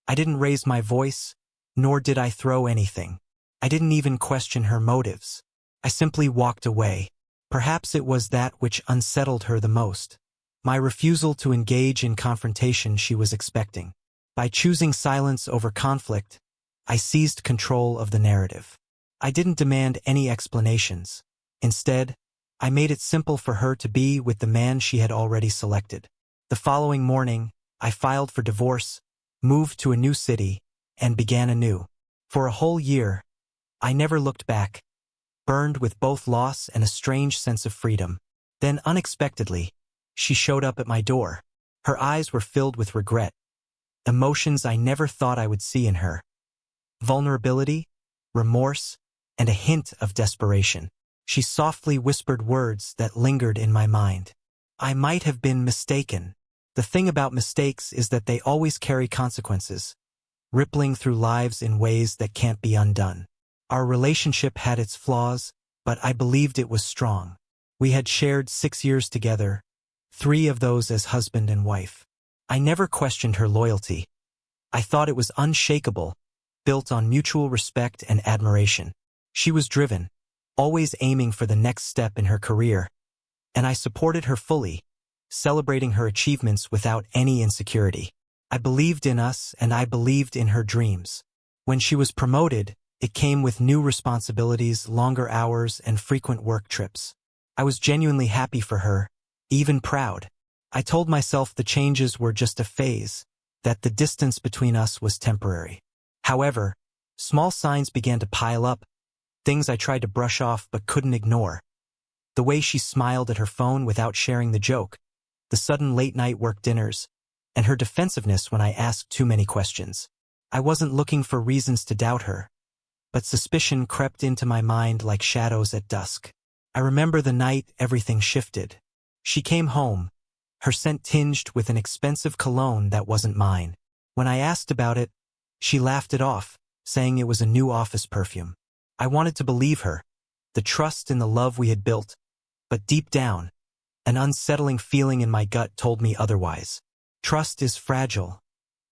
I didn't raise my voice, nor did I throw anything. I didn't even question her motives. I simply walked away. Perhaps it was that which unsettled her the most. My refusal to engage in confrontation she was expecting. By choosing silence over conflict, I seized control of the narrative. I didn't demand any explanations. Instead, I made it simple for her to be with the man she had already selected. The following morning, I filed for divorce, moved to a new city, and began anew. For a whole year, I never looked back, burned with both loss and a strange sense of freedom. Then, unexpectedly, she showed up at my door. Her eyes were filled with regret, emotions I never thought I would see in her. Vulnerability, remorse, and a hint of desperation. She softly whispered words that lingered in my mind. I might have been mistaken. The thing about mistakes is that they always carry consequences, rippling through lives in ways that can't be undone. Our relationship had its flaws, but I believed it was strong. We had shared 6 years together, 3 of those as husband and wife. I never questioned her loyalty. I thought it was unshakable, built on mutual respect and admiration. She was driven, always aiming for the next step in her career, and I supported her fully, celebrating her achievements without any insecurity. I believed in us and I believed in her dreams. When she was promoted, it came with new responsibilities, longer hours, and frequent work trips. I was genuinely happy for her, even proud. I told myself the changes were just a phase, that the distance between us was temporary. However, small signs began to pile up, things I tried to brush off but couldn't ignore. The way she smiled at her phone without sharing the joke, the sudden late-night work dinners, and her defensiveness when I asked too many questions. I wasn't looking for reasons to doubt her, but suspicion crept into my mind like shadows at dusk. I remember the night everything shifted. She came home, her scent tinged with an expensive cologne that wasn't mine. When I asked about it, she laughed it off, saying it was a new office perfume. I wanted to believe her, the trust and the love we had built, but deep down, an unsettling feeling in my gut told me otherwise. Trust is fragile,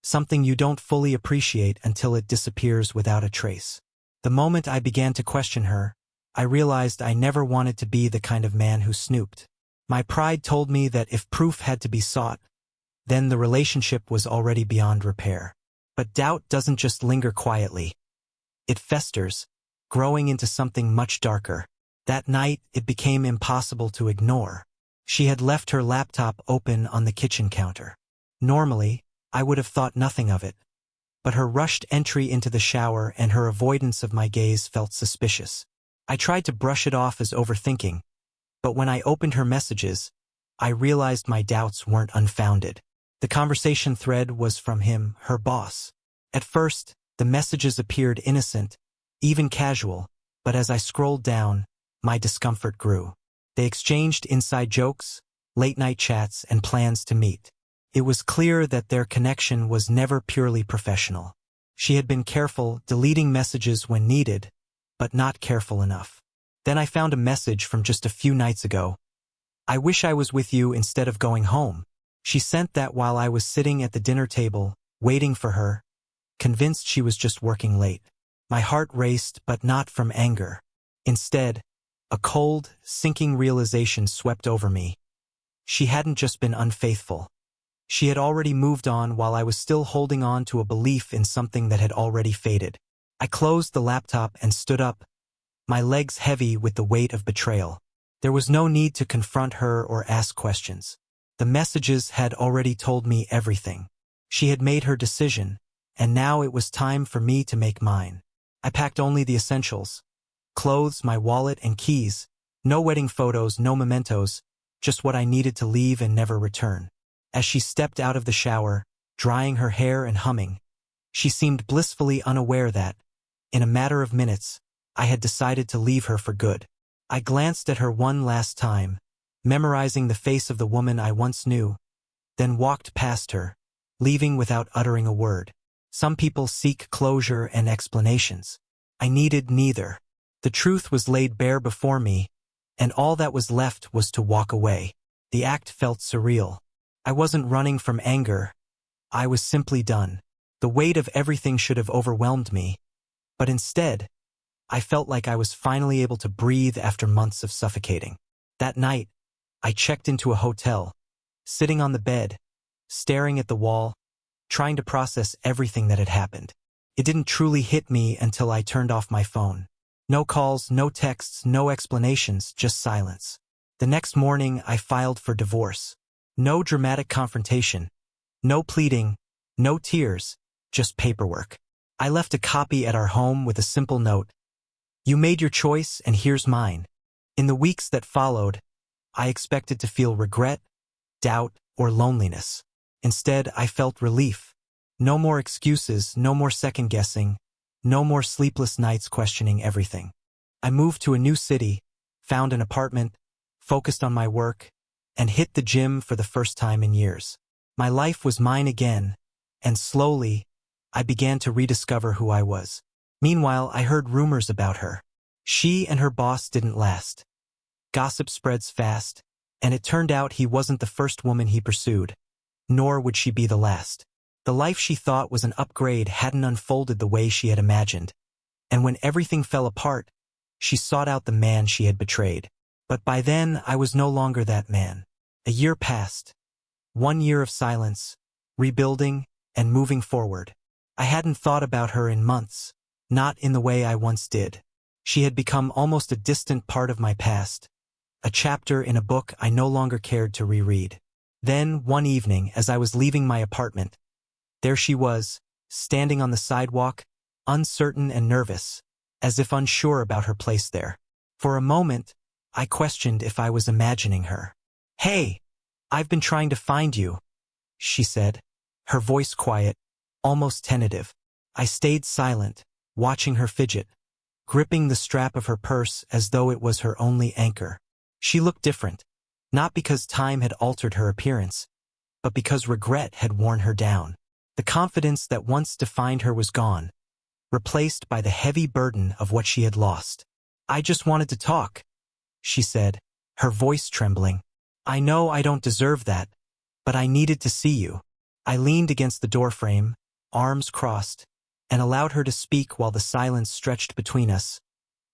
something you don't fully appreciate until it disappears without a trace. The moment I began to question her, I realized I never wanted to be the kind of man who snooped. My pride told me that if proof had to be sought, then the relationship was already beyond repair. But doubt doesn't just linger quietly. It festers, growing into something much darker. That night, it became impossible to ignore. She had left her laptop open on the kitchen counter. Normally, I would have thought nothing of it, but her rushed entry into the shower and her avoidance of my gaze felt suspicious. I tried to brush it off as overthinking, but when I opened her messages, I realized my doubts weren't unfounded. The conversation thread was from him, her boss. At first, the messages appeared innocent, even casual, but as I scrolled down, my discomfort grew. They exchanged inside jokes, late-night chats, and plans to meet. It was clear that their connection was never purely professional. She had been careful, deleting messages when needed, but not careful enough. Then I found a message from just a few nights ago. "I wish I was with you instead of going home." She sent that while I was sitting at the dinner table, waiting for her, convinced she was just working late. My heart raced, but not from anger. Instead, a cold, sinking realization swept over me. She hadn't just been unfaithful. She had already moved on while I was still holding on to a belief in something that had already faded. I closed the laptop and stood up, my legs heavy with the weight of betrayal. There was no need to confront her or ask questions. The messages had already told me everything. She had made her decision, and now it was time for me to make mine. I packed only the essentials: clothes, my wallet, and keys. No wedding photos, no mementos, just what I needed to leave and never return. As she stepped out of the shower, drying her hair and humming, she seemed blissfully unaware that, in a matter of minutes, I had decided to leave her for good. I glanced at her one last time, memorizing the face of the woman I once knew, then walked past her, leaving without uttering a word. Some people seek closure and explanations. I needed neither. The truth was laid bare before me, and all that was left was to walk away. The act felt surreal. I wasn't running from anger. I was simply done. The weight of everything should have overwhelmed me, but instead, I felt like I was finally able to breathe after months of suffocating. That night, I checked into a hotel, sitting on the bed, staring at the wall, trying to process everything that had happened. It didn't truly hit me until I turned off my phone. No calls, no texts, no explanations, just silence. The next morning, I filed for divorce. No dramatic confrontation, no pleading, no tears, just paperwork. I left a copy at our home with a simple note: "You made your choice, and here's mine." In the weeks that followed, I expected to feel regret, doubt, or loneliness. Instead, I felt relief. No more excuses, no more second-guessing, no more sleepless nights questioning everything. I moved to a new city, found an apartment, focused on my work, and hit the gym for the first time in years. My life was mine again, and slowly, I began to rediscover who I was. Meanwhile, I heard rumors about her. She and her boss didn't last. Gossip spreads fast, and it turned out he wasn't the first woman he pursued, nor would she be the last. The life she thought was an upgrade hadn't unfolded the way she had imagined, and when everything fell apart, she sought out the man she had betrayed. But by then, I was no longer that man. A year passed. 1 year of silence, rebuilding, and moving forward. I hadn't thought about her in months, not in the way I once did. She had become almost a distant part of my past, a chapter in a book I no longer cared to reread. Then, one evening, as I was leaving my apartment, there she was, standing on the sidewalk, uncertain and nervous, as if unsure about her place there. For a moment, I questioned if I was imagining her. "Hey, I've been trying to find you," she said, her voice quiet, almost tentative. I stayed silent, watching her fidget, gripping the strap of her purse as though it was her only anchor. She looked different, not because time had altered her appearance, but because regret had worn her down. The confidence that once defined her was gone, replaced by the heavy burden of what she had lost. "I just wanted to talk," she said, her voice trembling. "I know I don't deserve that, but I needed to see you." I leaned against the doorframe, arms crossed, and allowed her to speak while the silence stretched between us,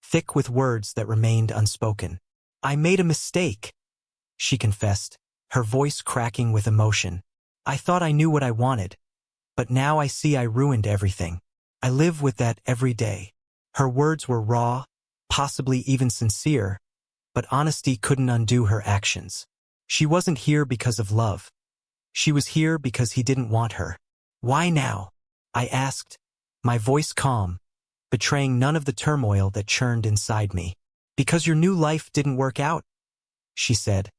thick with words that remained unspoken. "I made a mistake," she confessed, her voice cracking with emotion. "I thought I knew what I wanted, but now I see I ruined everything. I live with that every day." Her words were raw, possibly even sincere, but honesty couldn't undo her actions. She wasn't here because of love. She was here because he didn't want her. "Why now?" I asked, my voice calm, betraying none of the turmoil that churned inside me. "Because your new life didn't work out," she said,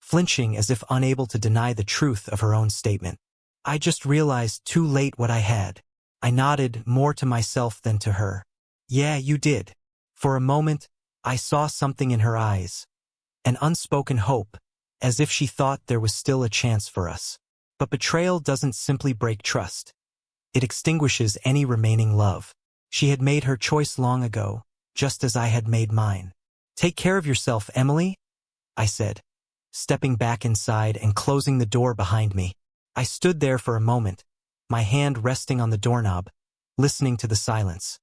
flinching as if unable to deny the truth of her own statement. I just realized too late what I had. I nodded, more to myself than to her. "Yeah, you did." For a moment, I saw something in her eyes, an unspoken hope, as if she thought there was still a chance for us. But betrayal doesn't simply break trust. It extinguishes any remaining love. She had made her choice long ago, just as I had made mine. "Take care of yourself, Emily," I said, stepping back inside and closing the door behind me. I stood there for a moment, my hand resting on the doorknob, listening to the silence.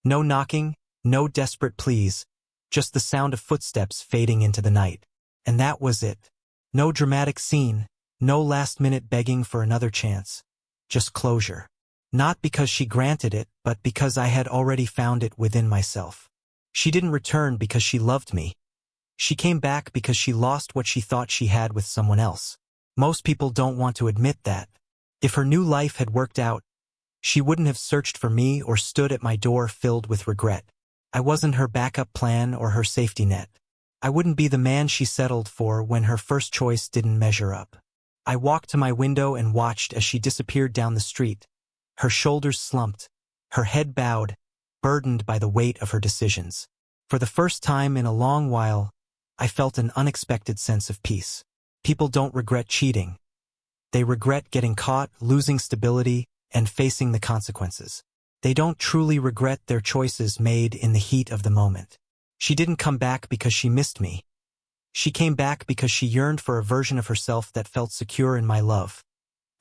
No knocking, no desperate pleas, just the sound of footsteps fading into the night. And that was it. No dramatic scene, no last-minute begging for another chance. Just closure. Not because she granted it, but because I had already found it within myself. She didn't return because she loved me. She came back because she lost what she thought she had with someone else. Most people don't want to admit that. If her new life had worked out, she wouldn't have searched for me or stood at my door filled with regret. I wasn't her backup plan or her safety net. I wouldn't be the man she settled for when her first choice didn't measure up. I walked to my window and watched as she disappeared down the street, her shoulders slumped, her head bowed, burdened by the weight of her decisions. For the first time in a long while, I felt an unexpected sense of peace. People don't regret cheating. They regret getting caught, losing stability, and facing the consequences. They don't truly regret their choices made in the heat of the moment. She didn't come back because she missed me. She came back because she yearned for a version of herself that felt secure in my love,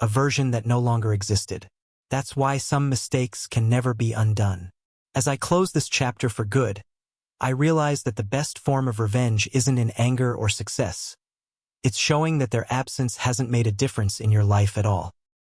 a version that no longer existed. That's why some mistakes can never be undone. As I close this chapter for good, I realize that the best form of revenge isn't in anger or success. It's showing that their absence hasn't made a difference in your life at all.